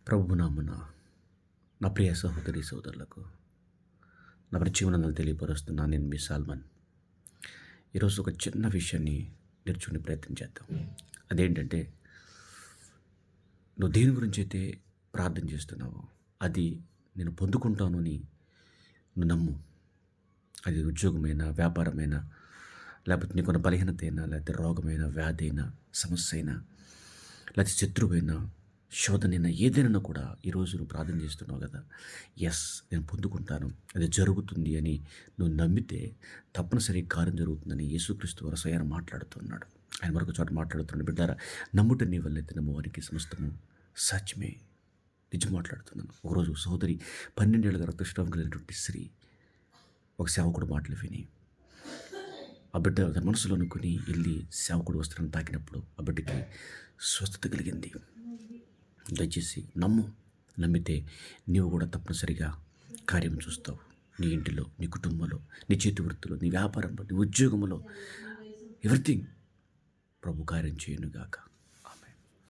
ప్రభునామన నా ప్రియ సహోదరి సోదరులకు నా జీవనందలు తెలియపరుస్తున్నా. నేను మీ సాల్మన్. ఈరోజు ఒక చిన్న విషయాన్ని నేర్చుకునే ప్రయత్నం చేద్దాం. అదేంటంటే, నువ్వు దేని గురించి అయితే ప్రార్థన చేస్తున్నావో అది నేను పొందుకుంటాను అని నువ్వు నమ్ము. అది ఉద్యోగమైనా, వ్యాపారమైనా, లేకపోతే నీకున్న బలహీనత అయినా, లేకపోతే రోగమైనా, వ్యాధి అయినా, సమస్య అయినా, లేకపోతే శత్రువైనా, శోధనైనా, ఏదైనా కూడా ఈరోజు నువ్వు ప్రార్థన చేస్తున్నావు కదా, ఎస్ నేను పొందుకుంటాను, అది జరుగుతుంది అని నువ్వు నమ్మితే తప్పనిసరిగా కార్యం జరుగుతుందని యేసుక్రీస్తు వారు స్వయాన మాట్లాడుతున్నాడు. ఆయన మరొక చోట మాట్లాడుతున్నాడు, బిడ్డారా నమ్ముట నీ వల్లైతే నమ్మవారికి సమస్తము సాధ్యమే. నిజం మాట్లాడుతున్నాను. ఒకరోజు సహోదరి 12 ఏళ్ళగా రక్తస్రావం కలిగినటువంటి స్త్రీ ఒక సేవకుడు మాటలు విని ఆ బిడ్డ తన మనసులో అనుకుని వెళ్ళి సేవకుడు వస్త్రాన్ని తాకినప్పుడు ఆ బిడ్డకి స్వస్థత కలిగింది. దయచేసి నమ్ము. నమ్మితే నీవు కూడా తప్పనిసరిగా కార్యం చూస్తావు. నీ ఇంటిలో, నీ కుటుంబంలో, నీ చేతి వృత్తిలో, నీ వ్యాపారంలో, నీ ఉద్యోగంలో, ఎవ్రీథింగ్ ప్రభు కార్యం చేయనుగాక.